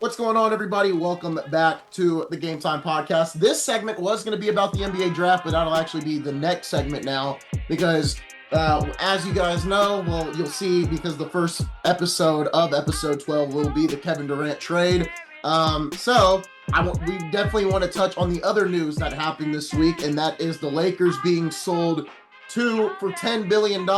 What's going on, everybody? Welcome back to the Game Time Podcast. This segment was going to be about the NBA draft, but that'll actually be the next segment now because, as you guys know, well, you'll see because the first episode of episode 12 will be the Kevin Durant trade. We definitely want to touch on the other news that happened this week, and that is the Lakers being sold for $10 billion.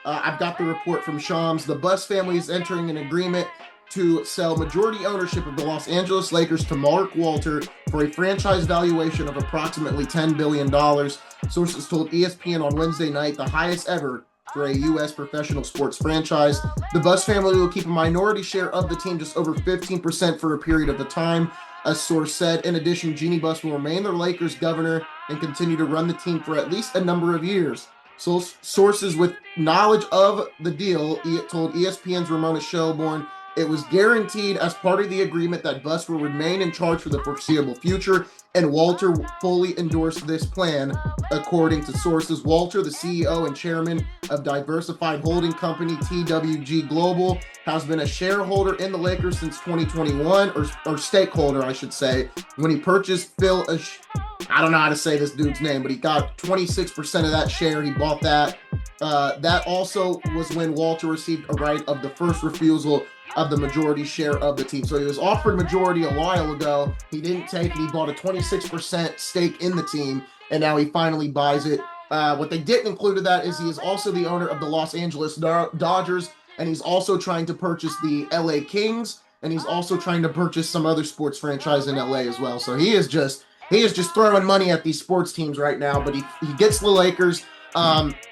I've got the report from Shams. The Buss family is entering an agreement to sell majority ownership of the Los Angeles Lakers to Mark Walter for a franchise valuation of approximately $10 billion. Sources told ESPN on Wednesday night, the highest ever for a U.S. professional sports franchise. The Buss family will keep a minority share of the team, just over 15% for a period of the time, a source said. In addition, Jeanie Buss will remain the Lakers governor and continue to run the team for at least a number of years. So sources with knowledge of the deal told ESPN's Ramon Shelbourne it was guaranteed as part of the agreement that Buss will remain in charge for the foreseeable future, and Walter fully endorsed this plan, according to sources. Walter, the CEO and chairman of diversified holding company TWG Global, has been a shareholder in the Lakers since 2021, or stakeholder, I should say, when he purchased I don't know how to say this dude's name, but he got 26% of that share. He bought that. That also was when Walter received a right of the first refusal of the majority share of the team. So he was offered majority a while ago. He didn't take it. He bought a 26% stake in the team, and now he finally buys it. What they didn't include in that is he is also the owner of the Los Angeles Dodgers, and he's also trying to purchase the LA and he's also trying to purchase some other sports franchise in LA as well. So he is just throwing money at these sports teams right now, but he gets the Lakers.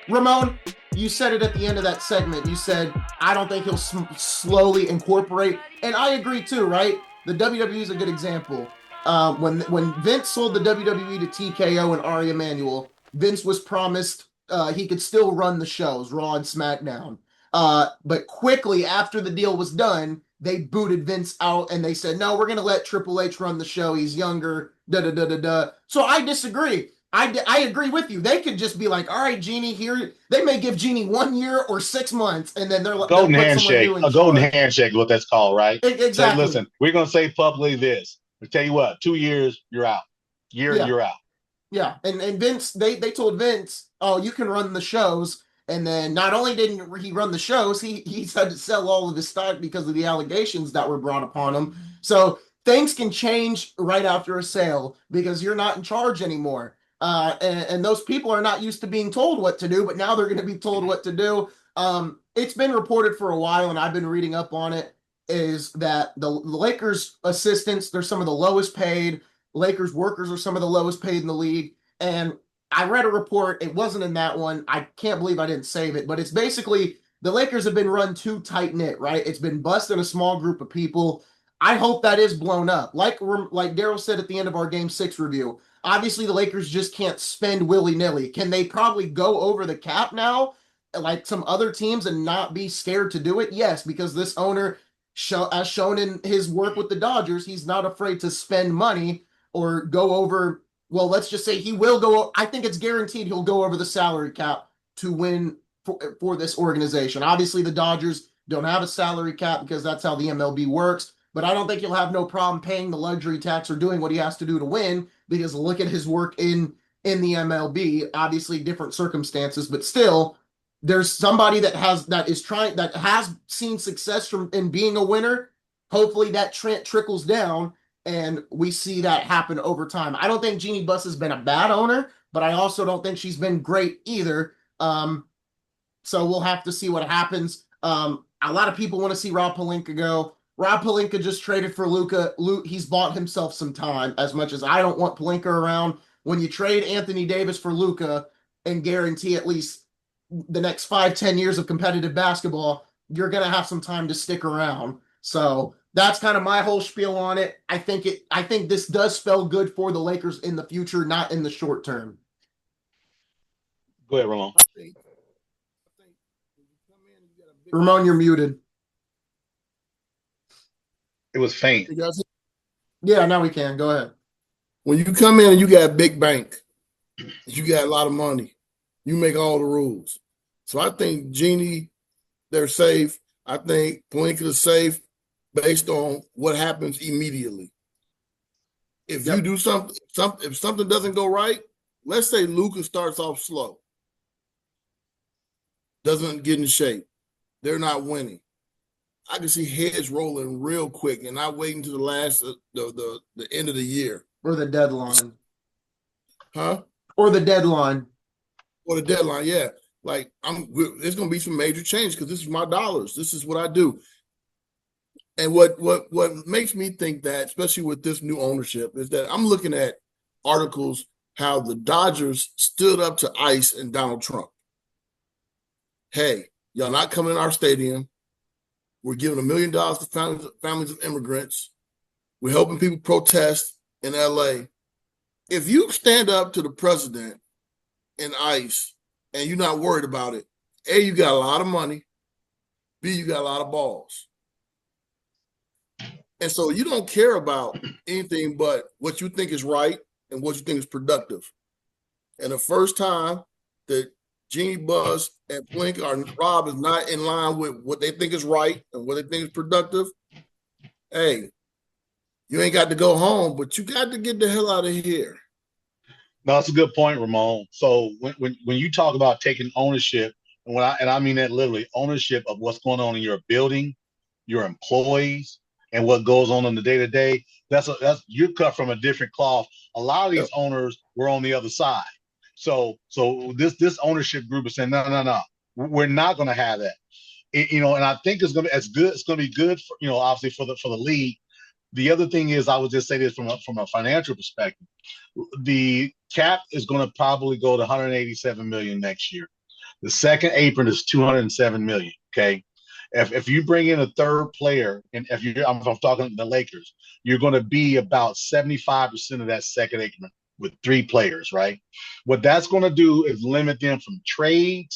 Ramon, you said it at the end of that segment. You said, I don't think he'll slowly incorporate. And I agree too, right? The WWE is a good example. When Vince sold the WWE to TKO and Ari Emanuel, Vince was promised he could still run the shows, Raw and SmackDown. But quickly after the deal was done, they booted Vince out and they said, no, we're going to let Triple H run the show. He's younger, da-da-da-da-da. So I disagree. I agree with you. They could just be like, all right, Jeanie, here. They may give Jeanie 1 year or 6 months, and then they're golden handshake. A golden handshake is what that's called, right? Exactly. Say, listen, we're going to say publicly this. I tell you what, 2 years, you're out. You're out. Yeah, and Vince, they told Vince, oh, you can run the shows. And then not only didn't he run the shows, he had to sell all of his stock because of the allegations that were brought upon him. So things can change right after a sale because you're not in charge anymore. And those people are not used to being told what to do, but now they're going to be told what to do. It's been reported for a while, and I've been reading up on it, is that the Lakers assistants, they're some of the lowest paid. Lakers workers are some of the lowest paid in the league. And I read a report. It wasn't in that one. I can't believe I didn't save it, but it's basically the Lakers have been run too tight-knit, right? It's been busted a small group of people. I hope that is blown up. Like Darrell said at the end of our Game 6 review, obviously the Lakers just can't spend willy-nilly. Can they probably go over the cap now, like some other teams, and not be scared to do it? Yes, because this owner, as shown in his work with the Dodgers, he's not afraid to spend money or go over. Well, let's just say he will go. I think it's guaranteed he'll go over the salary cap to win for this organization. Obviously, the Dodgers don't have a salary cap because that's how the MLB works. But I don't think he'll have no problem paying the luxury tax or doing what he has to do to win, because look at his work in the MLB. Obviously, different circumstances, but still, there's somebody that has seen success in being a winner. Hopefully, that trickles down, and we see that happen over time. I don't think Jeanie Buss has been a bad owner, but I also don't think she's been great either. So we'll have to see what happens. A lot of people want to see Rob Pelinka go. Rob Pelinka just traded for Luka. He's bought himself some time, as much as I don't want Pelinka around. When you trade Anthony Davis for Luka and guarantee at least the next 5-10 years of competitive basketball, you're going to have some time to stick around. So that's kind of my whole spiel on it. I think this does spell good for the Lakers in the future, not in the short term. Go ahead, Ramon. Ramon, you're muted. It was faint. Yeah, now we can. Go ahead. When you come in and you got a big bank, you got a lot of money, you make all the rules. So I think Jeanie, they're safe. I think Pelinka is safe. based on what happens immediately. If you do something, if something doesn't go right, let's say Luka starts off slow, doesn't get in shape, they're not winning. I can see heads rolling real quick and not waiting to the last the end of the year or the deadline, huh? Or the deadline. Or the deadline, yeah. Like there's gonna be some major change because this is my dollars. This is what I do. And what makes me think that, especially with this new ownership, is that I'm looking at articles how the Dodgers stood up to ICE and Donald Trump. Hey, y'all not coming in our stadium. We're giving $1 million to families of immigrants. We're helping people protest in LA. If you stand up to the president and ICE and you're not worried about it, A, you got a lot of money. B, you got a lot of balls. And so you don't care about anything but what you think is right and what you think is productive. And the first time that Jeannie, Buzz, and Blink or Rob is not in line with what they think is right and what they think is productive, hey, you ain't got to go home, but you got to get the hell out of here. No, that's a good point, Ramon. So when you talk about taking ownership, and I mean that literally, ownership of what's going on in your building, your employees, and what goes on in the day to day, that's you're cut from a different cloth. A lot of these owners were on the other side. So this ownership group is saying no, we're not going to have that. And I think it's going to be as good. It's going to be good for obviously for the league. The other thing is, I would just say this from a financial perspective, the cap is going to probably go to 187 million next year. The second apron is 207 million. Okay. If you bring in a third player, and I'm talking the Lakers, you're going to be about 75% of that second apron with three players, right? What that's going to do is limit them from trade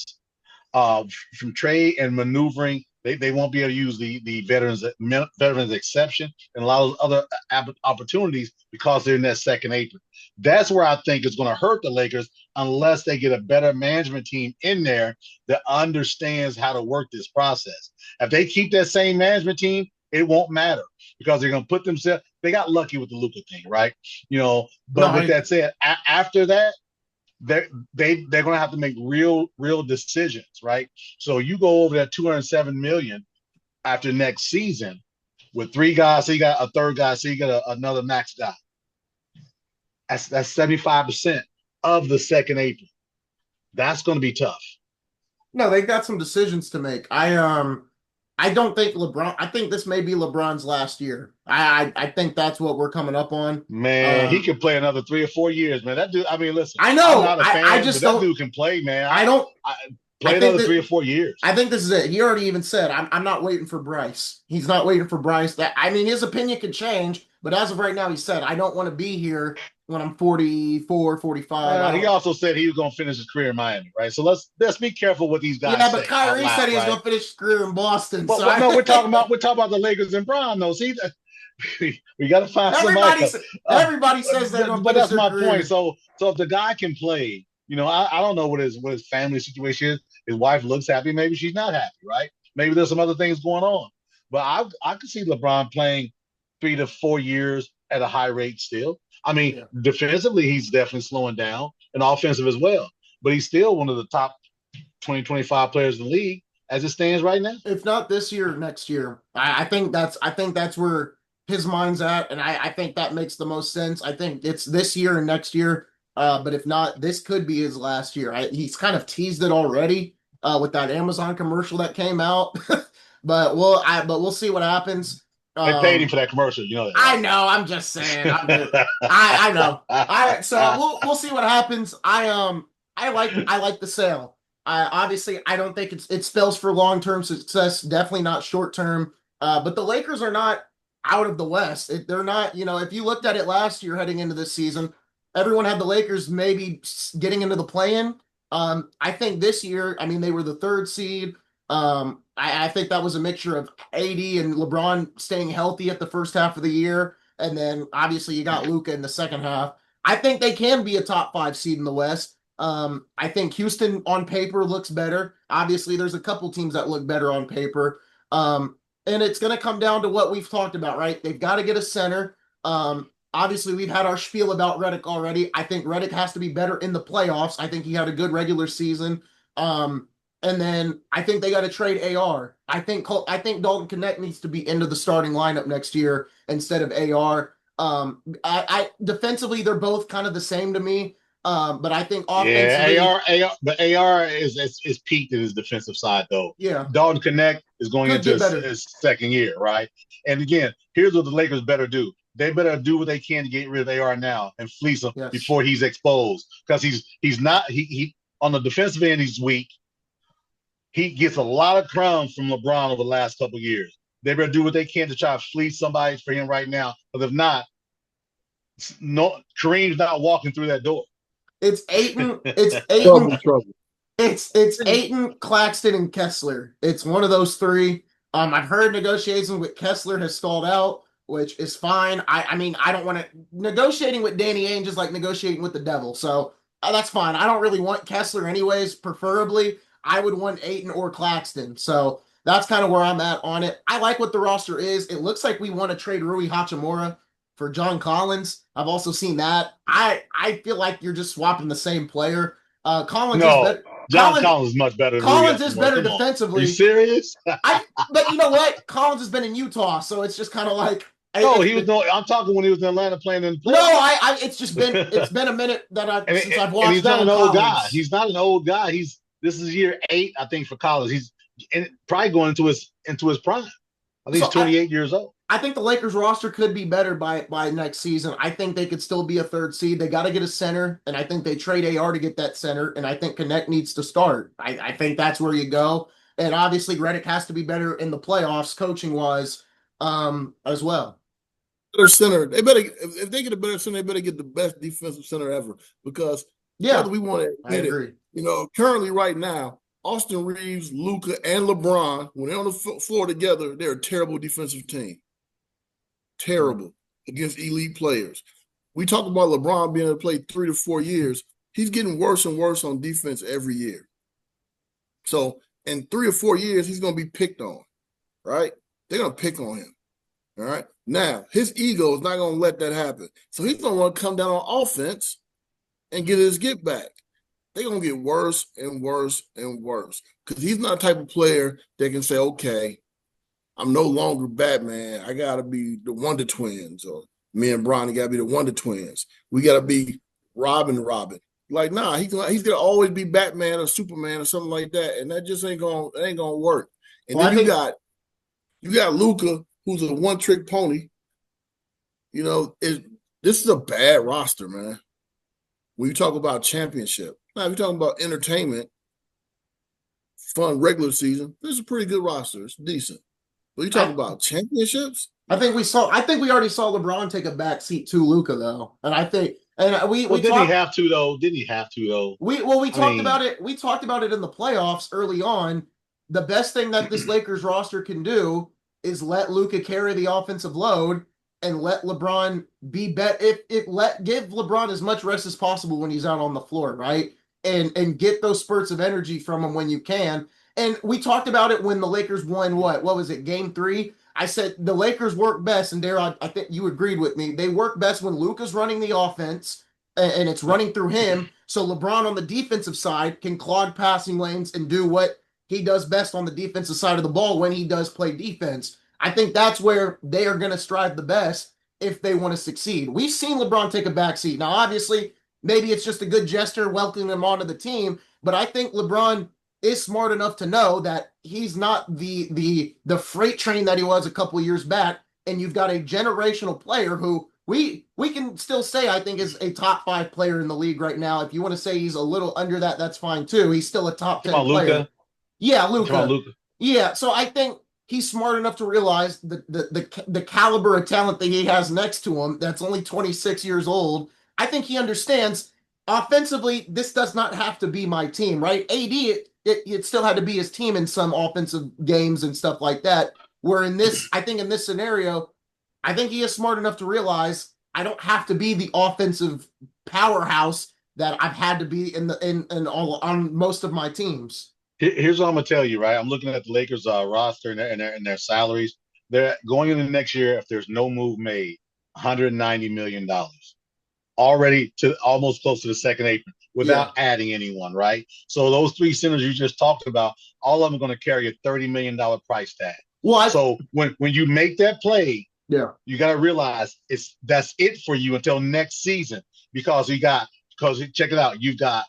and maneuvering. They won't be able to use the veterans exception and a lot of other opportunities because they're in that second apron. That's where I think it's going to hurt the Lakers unless they get a better management team in there that understands how to work this process. If they keep that same management team, it won't matter because they're going to put themselves. They got lucky with the Luka thing, right? That said, after that, they're going to have to make real decisions, right? So you go over that 207 million after next season with three guys, so you got a third guy, so you got another max guy. That's 75% of the second apron. That's going to be tough. No, they got some decisions to make. I don't think LeBron. I think this may be LeBron's last year. I think that's what we're coming up on. Man, he could play another 3 or 4 years, man. That dude. I mean, listen. I know. I'm not a fan, I just but don't. That dude can play, man. Play another 3 or 4 years. I think this is it. He already even said, "I'm not waiting for Bryce." He's not waiting for Bryce. His opinion could change, but as of right now, he said, "I don't want to be here when I'm 44, 45. He also said he was going to finish his career in Miami, right? So let's be careful what these guys. Yeah, but Kyrie said he was going to finish his career in Boston. But no, we're talking about the Lakers and Bron, though. See, we got to find somebody. Everybody says they're going to finish their career. But that's my point. So if the guy can play, I don't know what his family situation is. His wife looks happy. Maybe she's not happy, right? Maybe there's some other things going on. But I could see LeBron playing 3 to 4 years at a high rate still. I mean, defensively, he's definitely slowing down, and offensive as well. But he's still one of the top 20, 25 players in the league as it stands right now. If not this year, next year. I think that's where his mind's at, and I think that makes the most sense. I think it's this year and next year. But if not, this could be his last year. He's kind of teased it already with that Amazon commercial that came out. But we'll see what happens. They paid him for that commercial, you know that. I know. I'm just saying. I know. So we'll see what happens. I like the sale. Obviously, I don't think it spells for long-term success. Definitely not short-term. But the Lakers are not out of the West. They're not. If you looked at it last year heading into this season, everyone had the Lakers maybe getting into the play-in. I think this year, they were the third seed. I think that was a mixture of AD and LeBron staying healthy at the first half of the year. And then obviously you got Luka in the second half. I think they can be a top 5 seed in the West. I think Houston on paper looks better. Obviously there's a couple teams that look better on paper. And it's going to come down to what we've talked about, right? They've got to get a center. Obviously, we've had our spiel about Redick already. I think Redick has to be better in the playoffs. I think he had a good regular season. And then I think they got to trade AR. I think Dalton Connect needs to be into the starting lineup next year instead of AR. I defensively they're both kind of the same to me. But I think offensively, yeah, but AR is peaked in his defensive side though. yeah, Dalton Connect is going could into get better. his second year, right? And again, here's what the Lakers better do. They better do what they can to get rid of AR now and fleece him Yes. before he's exposed. Because he's not he on the defensive end, he's weak. He gets a lot of crumbs from LeBron over the last couple of years. They better do what they can to try to fleece somebody for him right now. Because if not, no, Kareem's not walking through that door. It's Ayton. It's Trouble, Ayton. trouble. It's Ayton, Claxton, and Kessler. It's one of those three. I've heard negotiations with Kessler has stalled out, which is fine. I mean, I don't want to negotiating with Danny Ainge is like negotiating with the devil. So that's fine. I don't really want Kessler anyways. Preferably, I would want Ayton or Claxton. So that's kind of where I'm at on it. I like what the roster is. It looks like we want to trade Rui Hachimura for John Collins. I've also seen that. I feel like you're just swapping the same player. Collins is better. John Collins is much better. Collins is better defensively. Are you serious? But you know what? Collins has been in Utah, so it's just kind of like. No, I'm talking when he was in Atlanta playing in the playoffs. No, it's been a minute that since I've watched. And he's not an old Collins. guy. He's not an old guy. This is year 8, I think, for Collins. He's probably going into his prime. I think he's 28 years old. I think the Lakers roster could be better by next season. I think they could still be a 3rd seed. They got to get a center, and I think they trade AR to get that center, and I think Connect needs to start. I think that's where you go. And obviously, Redick has to be better in the playoffs, coaching-wise, as well. Better center. They better, if they get a better center, they better get the best defensive center ever. Because whether we want to admit it, currently right now, Austin Reeves, Luka, and LeBron, when they're on the floor together, they're a terrible defensive team. Terrible against elite players. We talk about LeBron being able to play 3 to 4 years. He's getting worse and worse on defense every year. So in 3 or 4 years, he's going to be picked on, right? They're going to pick on him, all right? Now, his ego is not going to let that happen. So he's going to want to come down on offense and get his get back. They're going to get worse and worse and worse because he's not the type of player that can say, okay, I'm no longer Batman. I got to be the Wonder Twins, or me and Bronny got to be the Wonder Twins. We got to be Robin. Like, nah, he's going to always be Batman or Superman or something like that, and that just ain't going to work. And then you got Luka, who's a one-trick pony. You know, this is a bad roster, man. When you talk about championship. Now, if you're talking about entertainment, fun regular season, this is a pretty good roster. It's decent. But you talking about championships? I think we already saw LeBron take a back seat to Luka, though. And I think didn't he have to though? We talked about it. We talked about it in the playoffs early on. The best thing that this Lakers roster can do is let Luka carry the offensive load and let LeBron be bet. Give LeBron as much rest as possible when he's out on the floor, right? And get those spurts of energy from him when you can. And we talked about it when the Lakers won, what was it, Game 3? I said the Lakers work best, and Darrell, I think you agreed with me. They work best when Luka's running the offense, and it's running through him. So LeBron on the defensive side can clog passing lanes and do what he does best on the defensive side of the ball when he does play defense. I think that's where they are going to strive the best if they want to succeed. We've seen LeBron take a backseat. Now, obviously, maybe it's just a good gesture welcoming him onto the team, but I think LeBron is smart enough to know that he's not the freight train that he was a couple of years back, and you've got a generational player who we can still say I think is a top 5 player in the league right now. If you want to say he's a little under that, that's fine too. He's still a top 10 player. Luka? Yeah, Luka. Yeah, so I think he's smart enough to realize the caliber of talent that he has next to him that's only 26 years old. I think he understands offensively this does not have to be my team, right? AD, it still had to be his team in some offensive games and stuff like that. Where in this scenario, I think he is smart enough to realize I don't have to be the offensive powerhouse that I've had to be on most of my teams. Here's what I'm gonna tell you, right? I'm looking at the Lakers roster and their salaries. They're going into next year if there's no move made, $190 million already to almost close to the second apron Yeah. without adding anyone, right? So those three centers you just talked about, all of them are going to carry a $30 million price tag. Well, So when you make that play, yeah. you got to realize that's it for you until next season because check it out, you've got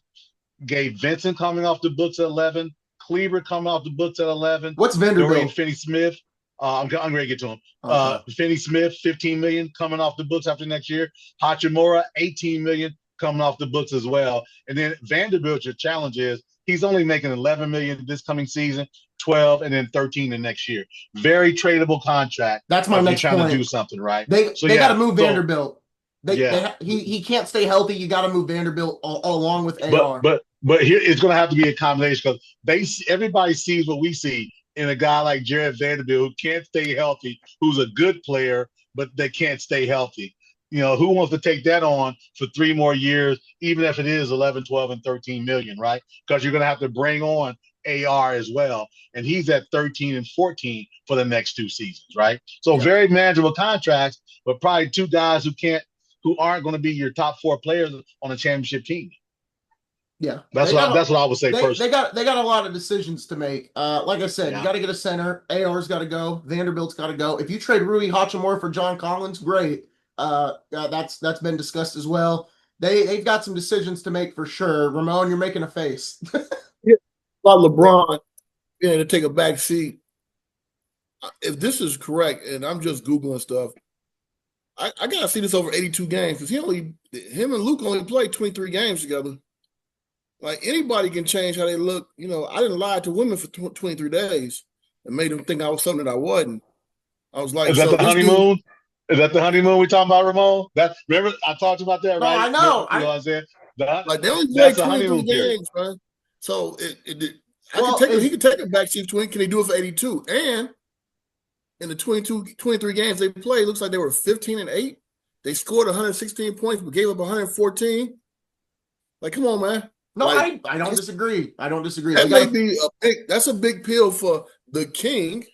Gabe Vincent coming off the books at 11, Cleaver coming off the books at 11, What's Dorian Vanderbilt? Finney-Smith. I'm going to get to him. Okay. Finney-Smith, $15 million coming off the books after next year. Hachimura, $18 million coming off the books as well. And then Vanderbilt, your challenge is he's only making $11 million this coming season, 12, and then 13 the next year. Very tradable contract. That's my next you're trying point. to do something, right? They got to move Vanderbilt. He can't stay healthy. You got to move Vanderbilt along with AR. But here it's going to have to be a combination because everybody sees what we see in a guy like Jared Vanderbilt who can't stay healthy, who's a good player, but they can't stay healthy. You know, who wants to take that on for 3 more years, even if it is 11, 12, and 13 million, right? Because you're going to have to bring on AR as well. And he's at 13 and 14 for the next 2 seasons, right? So very manageable contracts, but probably 2 guys who aren't going to be your top 4 players on a championship team. Yeah, that's what I would say. They got a lot of decisions to make. Like I said, you got to get a center. AR's got to go. Vanderbilt's got to go. If you trade Rui Hachimura for John Collins, great. That's been discussed as well. They've got some decisions to make for sure. Ramon, you're making a face. About LeBron being able to take a back seat. If this is correct, and I'm just Googling stuff, I gotta see this over 82 games because him and Luke only played 23 games together. Like anybody can change how they look. You know, I didn't lie to women for 23 days and made them think I was something that I wasn't. I was like, is that the honeymoon? Is that the honeymoon we talking about, Ramon? Remember I talked about that, right? I know. You know what I'm saying? Like they only played 23 games, man. So he could take a backseat 20. Can he do it for 82? And in the 23 games they played, looks like they were 15 and 8. They scored 116 points, but gave up 114. Like, come on, man. No, like, I don't disagree. I don't disagree. That's a big pill for the king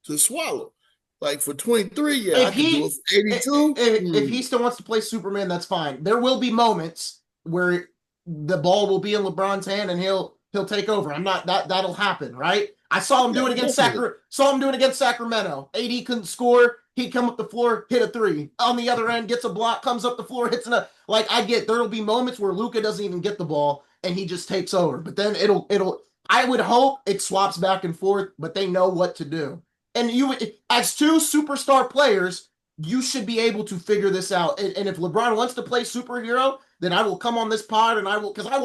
to swallow. Like for 23, I can do it for 82. If he still wants to play Superman, that's fine. There will be moments where the ball will be in LeBron's hand and he'll take over. That'll happen, right? I saw him do it against Sacramento. AD couldn't score. He'd come up the floor, hit a 3. On the other end, gets a block, comes up the floor, hits another. Like there'll be moments where Luka doesn't even get the ball and he just takes over. But then I would hope it swaps back and forth, but they know what to do. And as 2 superstar players, you should be able to figure this out. And if LeBron wants to play superhero, then I will come on this pod and because I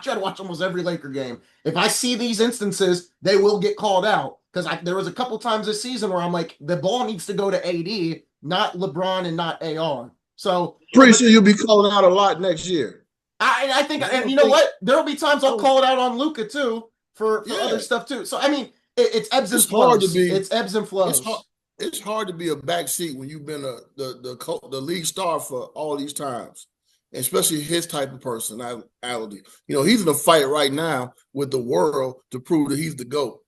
try to watch almost every Laker game. If I see these instances, they will get called out. Because there was a couple times this season where I'm like, the ball needs to go to AD, not LeBron and not AR. So pretty sure you'll be calling out a lot next year. I think, and you know what? There will be times I'll call it out on Luka too for other stuff too. So I mean, it's ebbs and flows. It's ebbs and flows. It's hard to be a backseat when you've been the league star for all these times, especially his type of personality. You know, he's in a fight right now with the world to prove that he's the GOAT.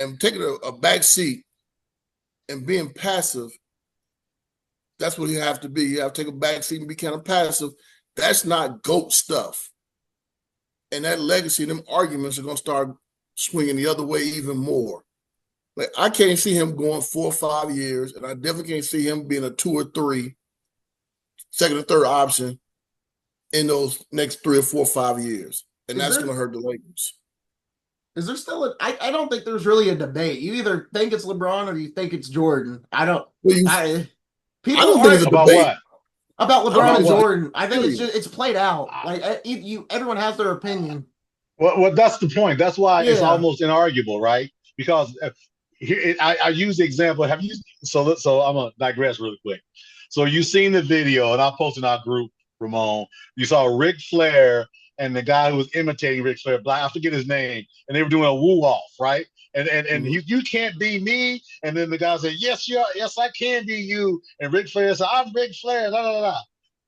And taking a back seat and being passive, that's what you have to be. You have to take a back seat and be kind of passive. That's not GOAT stuff. And that legacy, them arguments are going to start swinging the other way even more. Like I can't see him going 4 or 5 years, and I definitely can't see him being a 2 or 3, second or third option in those next 3 or 4 or 5 years. And that's going to hurt the Lakers. Is there still I don't think there's really a debate. You either think it's LeBron or you think it's Jordan. I don't think it's about what? About LeBron and Jordan. I think it's played out. Like everyone has their opinion. Well, that's the point. That's why it's almost inarguable, right? Because I use the example. So I'm gonna digress really quick. So you've seen the video, and I posted in our group, Ramon. You saw Ric Flair and the guy who was imitating Ric Flair, I forget his name, and they were doing a woo-off, right? And you can't be me. And then the guy said, yes, I can be you. And Ric Flair said, I'm Ric Flair, la, la, la.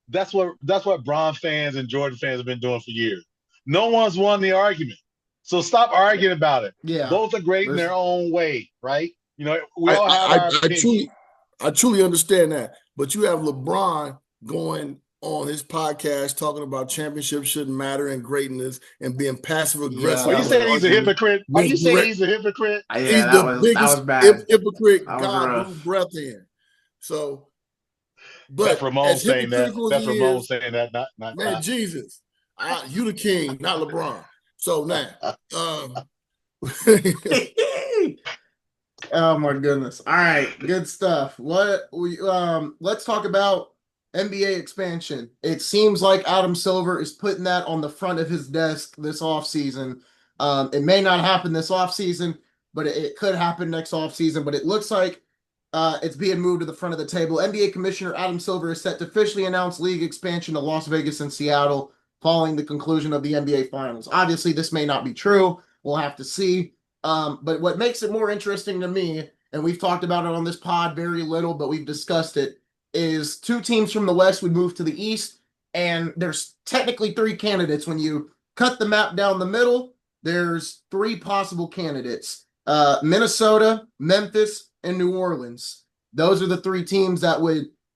That's what Bron fans and Jordan fans have been doing for years. No one's won the argument. So stop arguing about it. Yeah. Both are great in There's- their own way, right? You know, we all have our opinion. I truly understand that. But you have LeBron going on his podcast talking about championships shouldn't matter and greatness and being passive aggressive. Are you saying he's a hypocrite? Are you saying he's a hypocrite? Yeah, He's the biggest hypocrite God blew breath in. So, but that's Ramon as saying that. hypocritical as That's he Ramon is, saying that. man, Jesus, you the king, not LeBron. So now, oh my goodness! All right, good stuff. Let's talk about NBA expansion. It seems like Adam Silver is putting that on the front of his desk this offseason. It may not happen this offseason, but it could happen next offseason. But it looks like it's being moved to the front of the table. NBA Commissioner Adam Silver is set to officially announce league expansion to Las Vegas and Seattle following the conclusion of the NBA Finals. Obviously, this may not be true. We'll have to see. But what makes it more interesting to me, and we've talked about it on this pod very little, but we've discussed it, is two teams from the West would move to the East, and there's technically three candidates. When you cut the map down the middle, there's three possible candidates. Minnesota, Memphis, and New Orleans. Those are the three teams that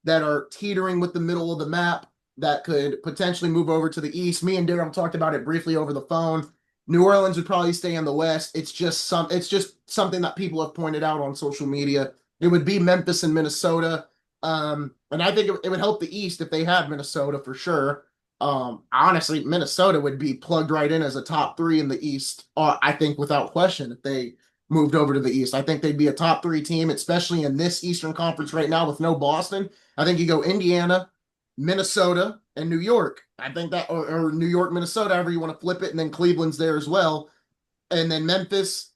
are teetering with the middle of the map that could potentially move over to the East. Me and Darrell talked about it briefly over the phone. New Orleans would probably stay in the West. It's just something that people have pointed out on social media. It would be Memphis and Minnesota. And I think it would help the East if they had Minnesota for sure. Honestly, Minnesota would be plugged right in as a top three in the East. I think without question, if they moved over to the East, I think they'd be a top three team, especially in this Eastern Conference right now with no Boston. I think you go Indiana, Minnesota, and New York. I think that, or New York, Minnesota, however you want to flip it, and then Cleveland's there as well. And then Memphis,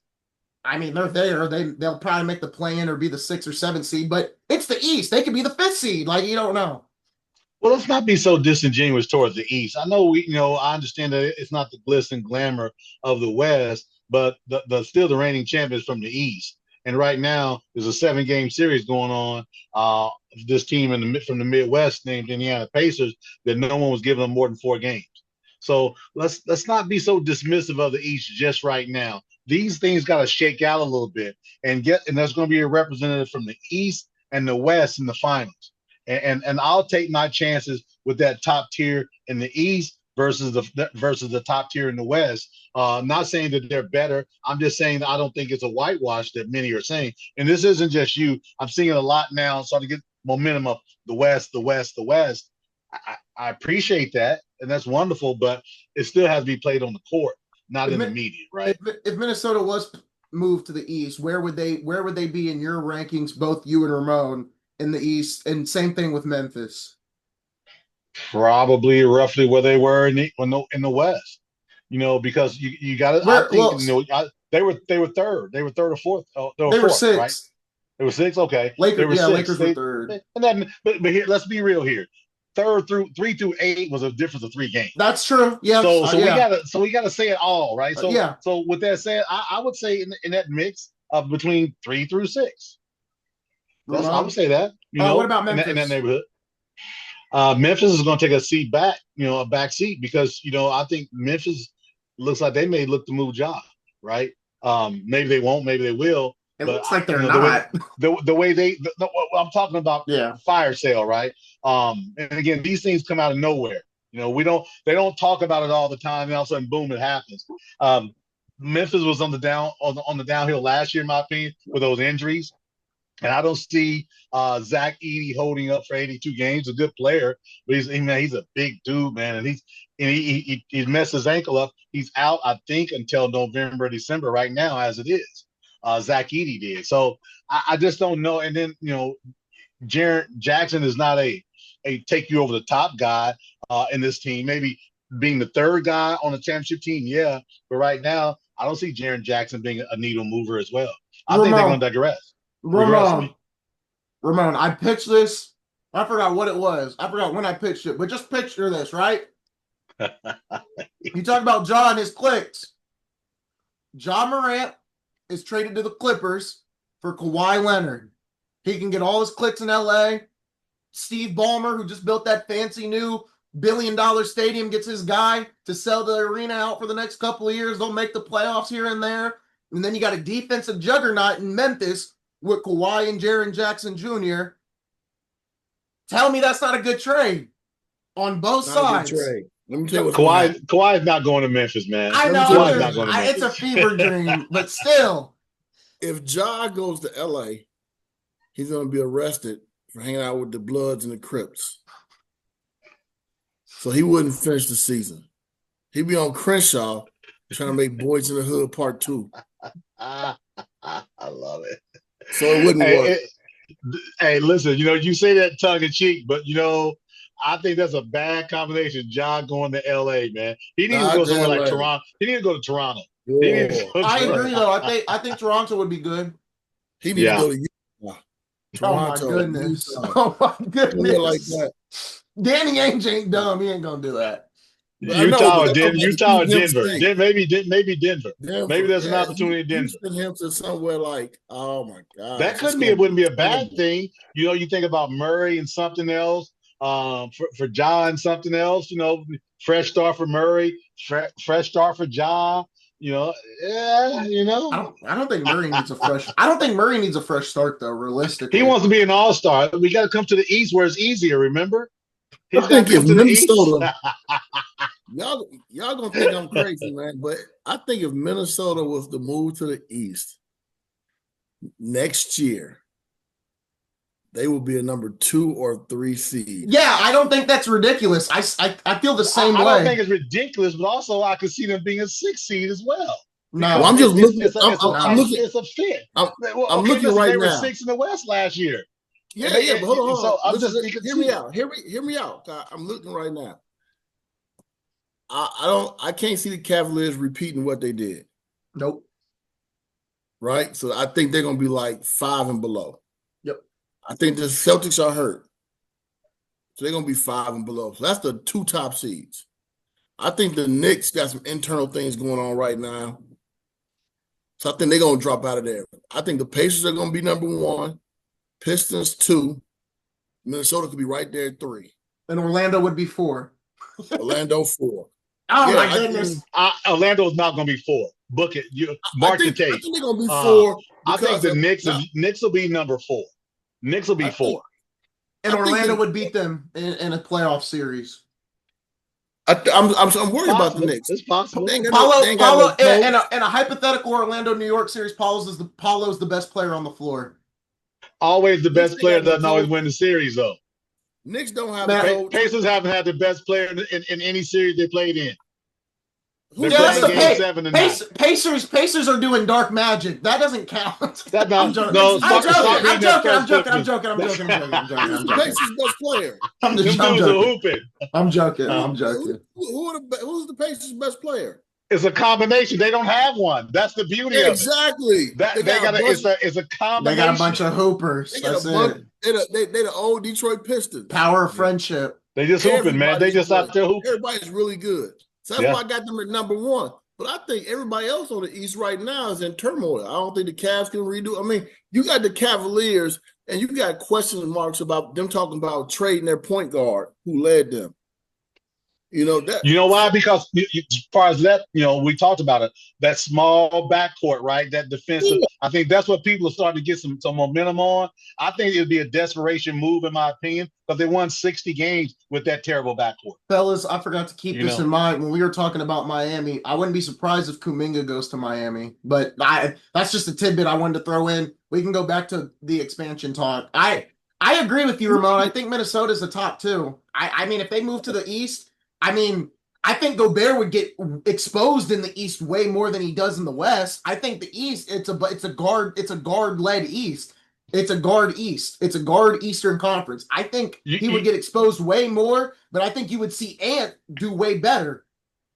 I mean, they're there. They'll probably make the play-in or be the 6th or 7th seed, but it's the East. They could be the 5th seed. Like, you don't know. Well, let's not be so disingenuous towards the East. I know I understand that it's not the glitz and glamour of the West, but still the reigning champions from the East. And right now, there's a 7-game series going on. This team from the Midwest named Indiana Pacers that no one was giving them more than 4 games. So let's not be so dismissive of the East just right now. These things got to shake out a little bit and there's going to be a representative from the East and the West in the finals. And I'll take my chances with that top tier in the East versus the top tier in the West. Not saying that they're better. I'm just saying that I don't think it's a whitewash that many are saying. And this isn't just you. I'm seeing it a lot now. Starting to get momentum of the West, the West, the West. I appreciate that, and that's wonderful, but it still has to be played on the court, not in the media, right? If Minnesota was moved to the East, where would they be in your rankings, both you and Ramon, in the East? And same thing with Memphis. Probably roughly where they were in the West, because you got to. I think they were third. They were third or fourth. They were fourth, 6th. Right? They were 6. Okay, Lakers were third. And then, but here, let's be real here. 3 through 8 was a difference of 3 games. That's true. Yeah. So we gotta say it all, right? So yeah. So with that said, I would say in that mix of between 3 through 6. I would say that. What about Memphis? In that neighborhood? Memphis is going to take a seat back, a back seat, because I think Memphis looks like they may look to move Ja, right? Maybe they won't, maybe they will. It looks like they're not. The way I'm talking about, fire sale, right? And again, these things come out of nowhere. They don't talk about it all the time, and all of a sudden, boom, it happens. Memphis was on the downhill last year, in my opinion, with those injuries. And I don't see Zach Edey holding up for 82 games. A good player, but he's a big dude, man, and he messed his ankle up. He's out, I think, until November, December right now, as it is. Zach Edey did. So I just don't know. And then Jaren Jackson is not a take you over the top guy in this team. Maybe being the third guy on the championship team, yeah. But right now, I don't see Jaren Jackson being a needle mover as well. I think they're going to digress. Ramon, I pitched this. I forgot what it was. I forgot when I pitched it, but just picture this, right? You talk about Ja and his clicks. Ja Morant is traded to the Clippers for Kawhi Leonard. He can get all his clicks in LA. Steve Ballmer, who just built that fancy new billion stadium gets his guy to sell the arena out for the next couple of years. They'll make the playoffs here and there. And then you got a defensive juggernaut in Memphis with Kawhi and Jaren Jackson Jr. Tell me that's not a good trade on both sides. Let me tell you what's Kawhi is not going to Memphis, man. I know Kawhi's not going to Memphis. it's a fever dream, but still. If Ja goes to LA, he's going to be arrested for hanging out with the Bloods and the Crips. So he wouldn't finish the season. He'd be on Crenshaw trying to make Boys in the Hood Part 2. I love it. So it wouldn't work. Hey, listen, you say that tongue in cheek, but I think that's a bad combination. John going to LA, man. He needs to go somewhere like Toronto. He needs to go to Toronto. I agree, though. I think Toronto would be good. He needs to go to Utah. Toronto, oh my goodness! Utah. Oh my goodness! Like that. Danny Ainge ain't dumb. He ain't gonna do that. Utah or Denver. Maybe Denver. Maybe there's an opportunity in Denver. Send him to somewhere like, oh my God. That it wouldn't be a bad thing. You think about Murray and something else. For John, something else. Fresh start for Murray. Fresh start for John. I don't think Murray needs a fresh. I don't think Murray needs a fresh start though. Realistically, he wants to be an all-star. We got to come to the East where it's easier. Remember? I think if Minnesota, y'all gonna think I'm crazy, man, but I think if Minnesota was to move to the East next year, they will be a number 2 or 3 seed. Yeah, I don't think that's ridiculous. I feel the same way. I don't think it's ridiculous, but also I could see them being a 6 seed as well. No, I'm just looking. It's a fit. I'm looking right now. They were 6 in the West last year. Yeah, but hold on. So I'm just hear me out. Hear me out. I'm looking right now. I can't see the Cavaliers repeating what they did. Nope. Right? So I think they're gonna be like 5 and below. Yep. I think the Celtics are hurt. So they're gonna be 5 and below. So that's the 2 top seeds. I think the Knicks got some internal things going on right now. So I think they're gonna drop out of there. I think the Pacers are gonna be number 1. Pistons 2, Minnesota could be right there at 3, and Orlando would be 4. Orlando 4. Oh my goodness! Orlando's not going to be 4. Book it. Mark the tape. I think they're going to be 4. I think the Knicks will be number 4. Knicks will be 4, and Orlando would beat them in a playoff series. I'm worried about the Knicks. It's possible. Paulo, in a hypothetical Orlando New York series, Paulo's the best player on the floor. Always the best player doesn't always win the series, though. Knicks don't have a coach. Pacers haven't had the best player in any series they played in. That's the Pacers are doing dark magic. That doesn't count. I'm joking. I'm joking. Pacers' best player. I'm joking. Who's the Pacers' best player? It's a combination. They don't have one. That's the beauty of it. Exactly. It's a combination. They got a bunch of hoopers. That's it. They're the old Detroit Pistons. Power of friendship. They just hooping, man. They just out there hooping. Everybody's really good. So that's why I got them at number 1. But I think everybody else on the East right now is in turmoil. I don't think the Cavs can redo. I mean, you got the Cavaliers, and you got question marks about them talking about trading their point guard who led them. You know why? Because as far as that, we talked about it. That small backcourt, right? That defensive. Yeah. I think that's what people are starting to get some momentum on. I think it would be a desperation move, in my opinion, because they won 60 games with that terrible backcourt. Fellas, I forgot to keep this in mind when we were talking about Miami. I wouldn't be surprised if Kuminga goes to Miami, but that's just a tidbit I wanted to throw in. We can go back to the expansion talk. I agree with you, Ramon. I think Minnesota's the top 2. I mean, if they move to the East. I think Gobert would get exposed in the East way more than he does in the West. I think the East, it's a guard-led East. It's a guard East. It's a guard Eastern Conference. I think he would get exposed way more, but I think you would see Ant do way better.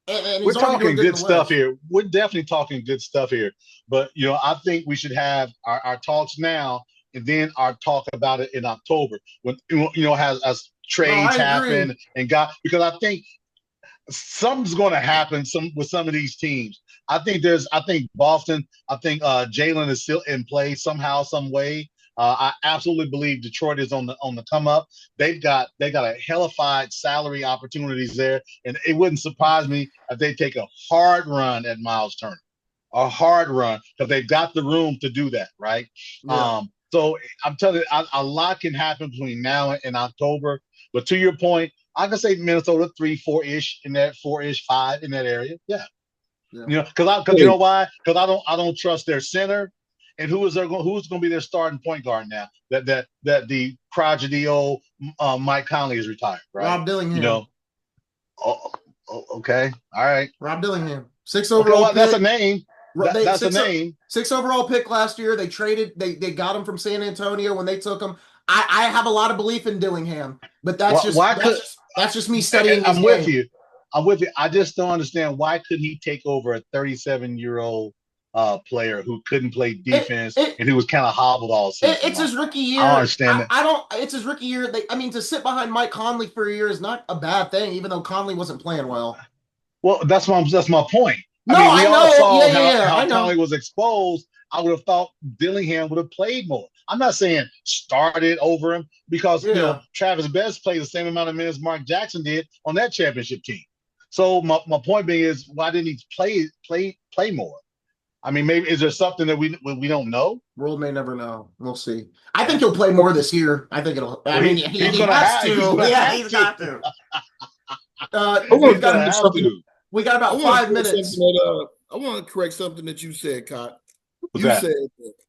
And we're talking good stuff here. We're definitely talking good stuff here. But I think we should have our talks now, and then our talk about it in October when as trades happen because I think something's going to happen with some of these teams. I think Boston. I think Jalen is still in play somehow, some way. I absolutely believe Detroit is on the come up. They got a hellified salary opportunities there, and it wouldn't surprise me if they take a hard run at Miles Turner, a hard run, because they've got the room to do that, right? Yeah. So I'm telling you, a lot can happen between now and October. But to your point, I can say Minnesota 3-4-ish in that 4-ish 5 in that area. Yeah. Because you know why? Because I don't trust their center, and who's going to be their starting point guard now that the prodigy old Mike Conley is retired, right? Rob Dillingham. You know. Okay. All right. Rob Dillingham, 6 overall. Okay, well, that's a name. That's a name. 6 overall pick last year. They traded. They got him from San Antonio when they took him. I have a lot of belief in Dillingham, but that's just me studying. I'm with you. I just don't understand why could he take over a 37-year-old player who couldn't play defense and who was kind of hobbled all season. It's his rookie year. I don't understand that. It's his rookie year. To sit behind Mike Conley for a year is not a bad thing, even though Conley wasn't playing well. Well, that's my point. No, I know. All saw how Conley was exposed. I would have thought Dillingham would have played more. I'm not saying started over him because Travis Best played the same amount of minutes Mark Jackson did on that championship team. So my point being is, why didn't he play more? I mean, maybe is there something that we don't know? World may never know. We'll see. I think he'll play more this year. I think it'll. I mean, he has to. He's got to. We got about 5 minutes. I want to correct something that you said, Cot. Said,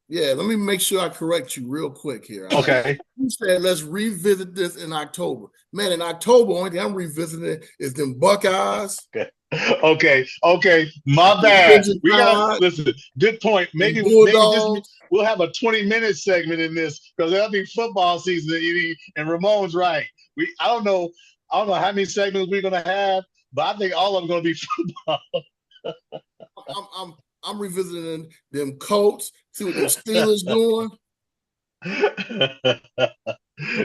let me make sure I correct you real quick here. Okay. You said, let's revisit this in October. Man, in October, only thing I'm revisiting is them Buckeyes. Okay. My bad. We got to listen. Good point. Maybe we'll have a 20-minute segment in this because that'll be football season. And Ramon's right. I don't know how many segments we're going to have, but I think all of them are going to be football. I'm revisiting them Colts, see what the Steelers doing.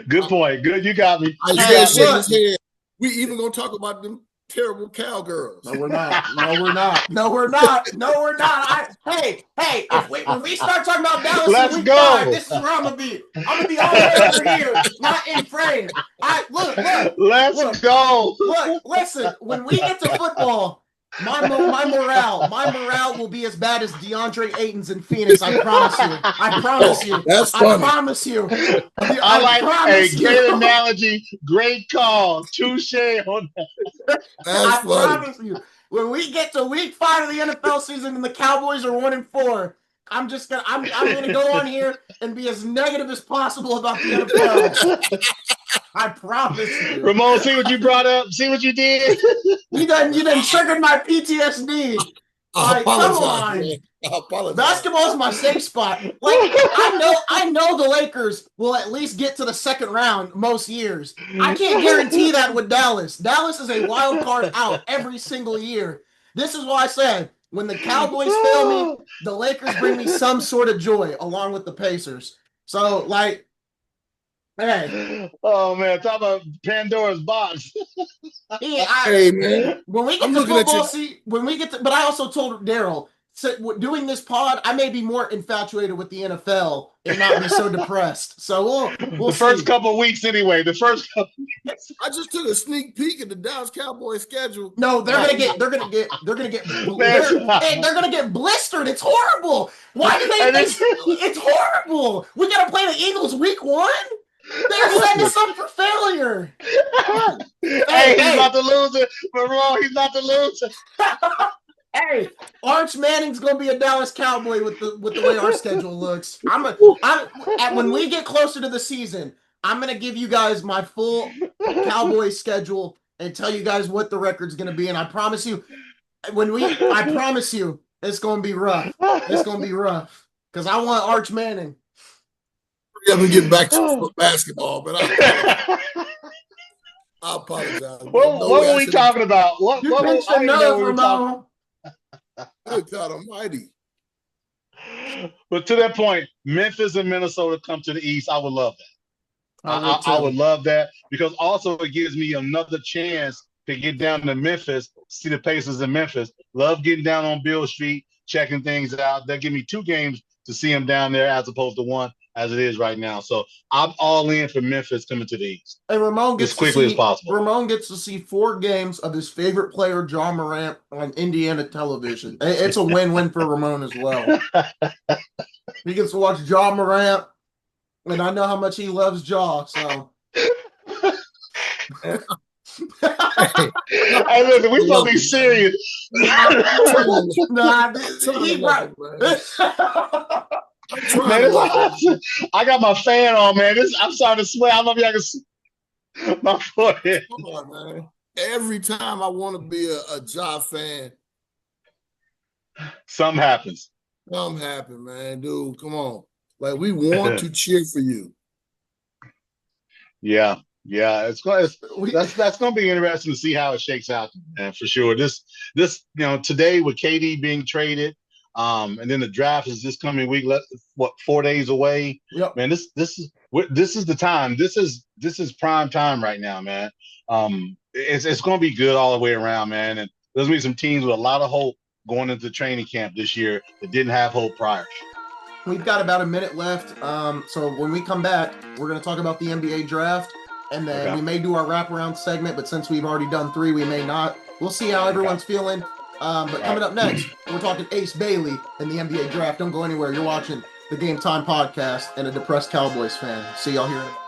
Good point. Good, you got me. We even gonna talk about them terrible cowgirls. No, we're not. Hey, when we start talking about Dallas, let's go. This is where I'm gonna be. I'm gonna be all over here, not in frame. Let's go. Look, listen. When we get to football, my morale will be as bad as DeAndre Ayton's in Phoenix. I promise you. That's funny. I promise you. I like a great analogy. Great call. Touche on that. I promise you. When we get to week 5 of the NFL season and the Cowboys are 1-4, I'm gonna go on here and be as negative as possible about the NFL. I promise you. Ramon, see what you brought up? See what you did? You done triggered my PTSD. I apologize. Basketball's my safe spot. I know the Lakers will at least get to the second round most years. I can't guarantee that with Dallas. Dallas is a wild card out every single year. This is why I said, when the Cowboys fail me, the Lakers bring me some sort of joy along with the Pacers. So, hey. Oh, man. Talk about Pandora's box. Hey, man. When we get to football season, but I also told Darrell, doing this pod, I may be more infatuated with the NFL and not be so depressed. So we'll the first couple of weeks anyway. I just took a sneak peek at the Dallas Cowboys schedule. No, they're gonna get blistered. It's horrible. Why do they think it's horrible? We gotta play the Eagles week 1. They're setting us up for failure. Hey, he's about to lose it. Ramon, he's about to lose it. Hey, Arch Manning's gonna be a Dallas Cowboy with the way our schedule looks. When we get closer to the season, I'm gonna give you guys my full Cowboys schedule and tell you guys what the record's gonna be. And I promise you, it's gonna be rough. It's gonna be rough because I want Arch Manning. We're gonna get back to basketball, but I apologize. What were we talking about? What Ramon? Good God Almighty! But to that point, Memphis and Minnesota come to the East. I would love that. I would love that because also it gives me another chance to get down to Memphis, see the Pacers in Memphis. Love getting down on Beale Street, checking things out. That give me 2 games to see them down there as opposed to 1. as it is right now. So I'm all in for Memphis coming to the East And Ramon as quickly as possible. Ramon gets to see 4 games of his favorite player, John Morant, on Indiana television. It's a win-win for Ramon as well. He gets to watch John Morant, and I know how much he loves Ja, so. Hey, listen, we supposed to be serious. Nah, he right. Man, I got my fan on, man. I'm starting to sweat. I don't know if y'all can see my forehead. Come on, man. Every time I want to be a Ja fan, something happens. Something happened, man. Dude, come on. Like, we want to cheer for you. Yeah, that's going to be interesting to see how it shakes out, man, for sure. This today with KD being traded, and then the draft is this coming week. 4 days away? Yep. Man, this is the time. This is prime time right now, man. It's going to be good all the way around, man. And there's going to be some teams with a lot of hope going into training camp this year that didn't have hope prior. We've got about a minute left. So when we come back, we're going to talk about the NBA draft, and then we may do our wraparound segment, but since we've already done 3, we may not. We'll see how everyone's feeling. But coming up next, we're talking Ace Bailey and the NBA draft. Don't go anywhere. You're watching the Game Time Podcast and a depressed Cowboys fan. See y'all here in a minute.